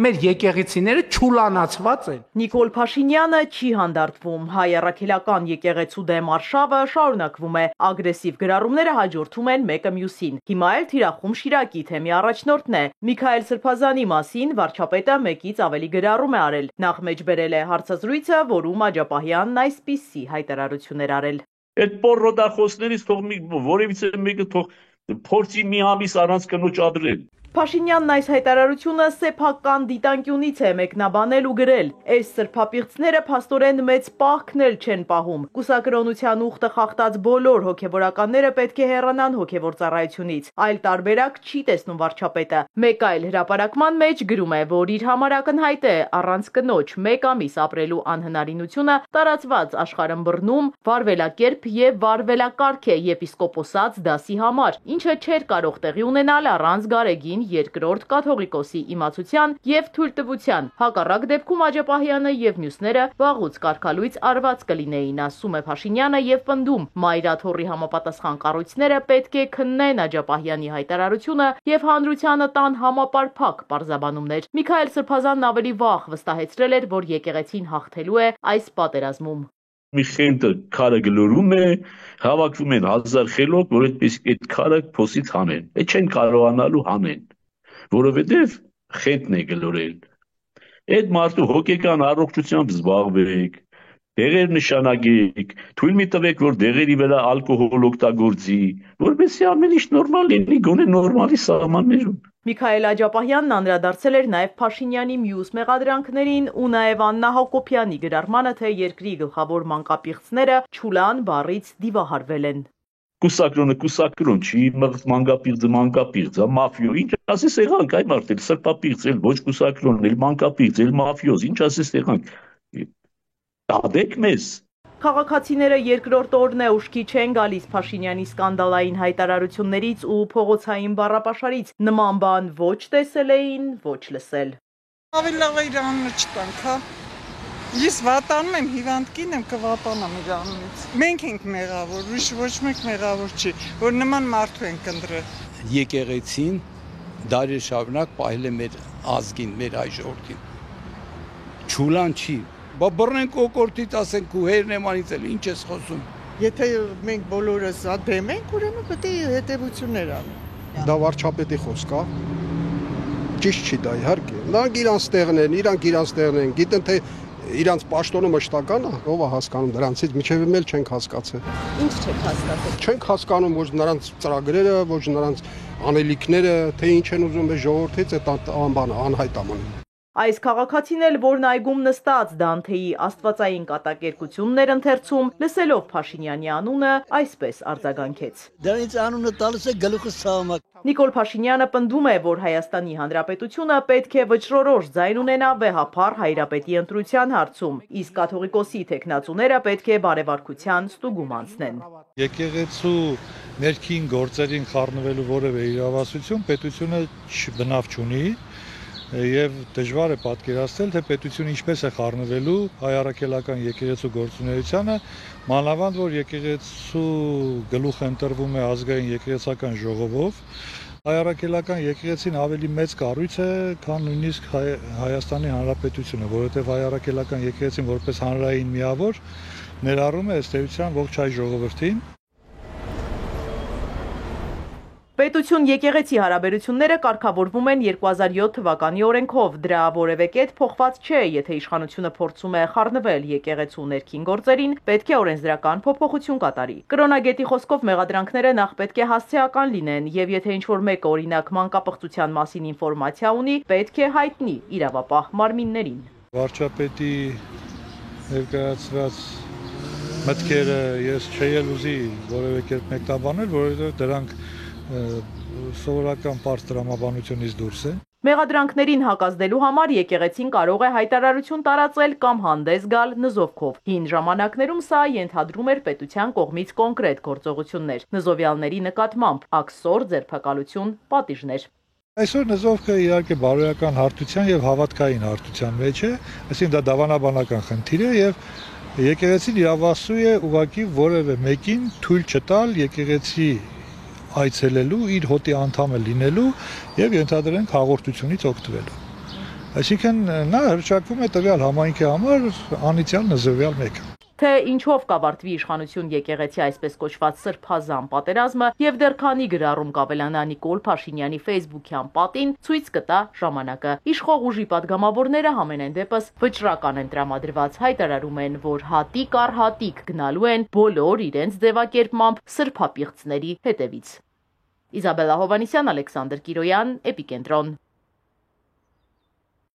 Մեր եկեղեցիները չուլանացված են։ Նիկոլ Փաշինյանը չի հանդարտվում։ Հայ առաքելական եկեղեցու դեմ արշավը շարունակվում է։ Ագրեսիվ գրառումները հաջորդում են մեկը մյուսին։ Հիմա էլ թիրախում Շիրակի թեմի առաջնորդն է։ Միքայել Սրբազանի մասին վարչապետը մեկից ավելի գրառում է արել։ Նախ մեջբերել է հարցազրույցը, որում Աջապահյանն այսպիսի հայտարարություն էր արել։ Այդ պոռոդախոսներից թող որևիցե մեկը թող փորձի մի ամիս առանց կնոջ ադրել։ Փաշինյանն այս հայտարարությունը սեփական դիտանկյունից է մեկնաբանել ու գրել. «Այս սրբապիղծները փաստորեն մեծ պահքն էլ չեն պահում։ Կուսակրոնության ուխտը խախտած բոլոր հոգևորականները պետք է հեռանան հոգևոր ծառայությունից։ Այլ տարբերակ չի տեսնում վարչապետը»։ Մեկ այլ հրապարակման մեջ գրում է, որ իր համար ակնհայտ է առանց կնոջ մեկ ամիս ապրելու անհնարինությունը տարածված աշխարհըմբռնում, վարվելակերպ եւ վարվելակարգ է եպիսկոպոսած դասի համար, ինչը չէր կարող տեղի ունենալ առանց Գարեգին երկրորդ կաթողիկոսի իմացության եւ թույլտվության։ Հակառակ դեպքում Աջապահյանը եւ մյուսները վաղուց կարգալույծ արված կլինեին, ասում է Փաշինյանը եւ պնդում. Մայրաթոռի համապատասխան կառույցները պետք է քննեն Աջապահյանի հայտարարությունը եւ հանրությանը տան համապարփակ պարզաբանումներ։ Միքայել Սրբազանն ավելի վաղ վստահեցրել էր, որ եկեղեցին հաղթելու է այս պատերազմում։ Մի խենթը քարը գլորում է, հավաքվում են 1000 խելոք, որ այդ քարը փոսից հանեն։ Այդ չեն կարողանալու հանեն, որովհետև խենթն է գլորել։ Այդ մարդու հոգեկան առողջությամբ զբաղվեք, դեղեր նշանակեք, թույլ մի տվեք, որ դեղերի վրա ալկոհոլ օգտագործի, որովհետեւ ամեն ինչ նորմալ լինի, գոնե նորմալի սահմաններում։ Միքայել Աջապահյանն անդրադարձել էր նաև Փաշինյանի մյուս մեղադրանքներին ու նաև Աննա Հակոբյանի գրառմանը, թե երկրի գլխավոր մանկապիղծները Չուլան բառից դիվահարվել են։ Կուսակրոնը կուսակրոն չի, մանկապիղծը մանկապիղծ, մաֆիո, ինչ ասես եղանք, այ մարդ էլ սրբապիղծ էլ ոչ կուսակրոն, էլ մանկապիղծ, էլ մաֆիոզ, ինչ ասես եղանք։ Դադեք մեզ։ Քաղաքացիները երկրորդ օրն է ուշքի չեն գալիս Փաշինյանի սկանդալային հայտարարություններից ու փողոցային բառապաշարից։ Նման բան ոչ տեսել էին, ոչ լսել։ Ավելի լավ է իր անունը չտանք, հա։ Ես վատանում եմ, հիվանդ կին եմ, կվատանամ իր անունից։ Մենք ենք մեղավոր, ուրիշ ոչ մեկ մեղավոր չի, որ նման մարդու ենք ընտրել։ Եկեղեցին դարեր շարունակ պահել է մեր ազգին, մեր հայ ժողովրդին։ Չուլան չի։ Բա բռնեն կոկորտից ասենք ու հերնեմանից էլ ինչ ես խոսում։ Եթե մենք բոլորս դեմ ենք, ուրեմն պետք է հետևություններ անենք։ Դա վարչապետի խոսք է։ Ճիշտ չի դա իհարկե։ Նրանք իրանց տեղն են, իրանք իրանց տեղն են, գիտեն թե իրանց պաշտոնը մշտական է, ով է հասկանում դրանցից, միջև էլ չենք հասկացել։ Ինչ չեք հասկացել։ Չենք հասկանում ոչ նրանց ծրագրերը, ոչ նրանց անելիքները, թե ինչ են ուզում այս ժողովրդից այդ անբանը անհայտ ամեն։ Այս քաղաքացին էլ, որն այգում նստած Դանթեի աստվածային կատակերգություններ ընթերցում, լսելով Փաշինյանի անունը, այսպես արձագանքեց. Դրանից անունը տալիս է գլուխը սահմակ։ Նիկոլ Փաշինյանը պնդում է, որ Հայաստանի Հանրապետությունը պետք է վճռորոշ ձայն ունենա վեհափառ հայրապետի ընտրության հարցում, իսկ կաթողիկոսի թեկնածուները պետք է բարեվարկության ստուգում անցնեն։ Եկեղեցու ներքին գործերին խառնվելու որևէ իրավասություն պետությունը բնավ չունի։ Եվ դժվար է պատկերացնել, թե պետությունը ինչպես է խառնվելու հայ առաքելական եկեղեցու գործունեությանը, մանավանդ որ եկեղեցու գլուխը ընտրվում է ազգային եկեղեցական ժողովով, հայ առաքելական եկեղեցին ավելի մեծ կառույց է, քան նույնիսկ Հայաստանի Հանրապետությունը, որովհետև հայ առաքելական եկեղեցին որպես հանրային միավոր ներառում է ըստ էության ողջ հայ ժողովրդին։ Պետություն եկեղեցի հարաբերությունները կարգավորվում են 2007 թվականի օրենքով, դրա որևէ կետ փոխված չէ, եթե իշխանությունը փորձում է խառնվել եկեղեցու ներքին գործերին, պետք է օրենսդրական փոփոխություն կատարի։ Կրոնագետի խոսքով մեղադրանքները նախ պետք է հասցեական լինեն, եւ եթե ինչ-որ մեկը օրինակ մանկապղծության մասին ինֆորմացիա ունի, պետք է հայտնի իրավապահ մարմիններին։ Վարչապետի ներկայացված մտքերը ես չէի ուզի որևէ կերպ մեկնաբանել, որովհետեւ դրանք սովորական պարզ տրամաբանությունից դուրս է։ Մեղադրանքներին հակազդելու համար եկեղեցին կարող է հայտարարություն տարածել կամ հանդես գալ նզովքով։ Հին ժամանակներում սա ենթադրում էր պետության կողմից կոնկրետ գործողություններ, նզովյալների նկատմամբ աքսոր, ձերբակալություն, պատիժներ։ Այսօր նզովքը իհարկե բարոյական հարթության եւ հավատքային հարթության մեջ է, այսինքն դա դավանաբանական խնդիր է եւ եկեղեցին իրավասու է ուղղակի որևէ մեկին թույլ չտալ եկեղեցի այցելելու, իր հոտի անդամը լինելու եւ ենթադրենք հաղորդությունից օգտվելու։ Այսինքն նա հրճակվում է տվյալ համայնքի համար անիծյալ նզրվյալ մեկը։ Թե ինչով կավարտվի իշխանություն եկեղեցի այսպես կոչված սրբազան պատերազմը եւ դեռ քանի գրառում կավելանա Նիկոլ Փաշինյանի Facebook-յան պատին, ցույց կտա ժամանակը։ Իշխող ուժի падգամավորները համենայն դեպս վճռական են տրամադրված, հայտարարում են, որ հատիկ առ հատիկ գնալու են բոլոր իրենց ձևակերպմամբ սրբապիղծների հետևից։ Իզաբելլա Հովանիսյան, Ալեքսանդր Կիրոյան, Էպիկենտրոն։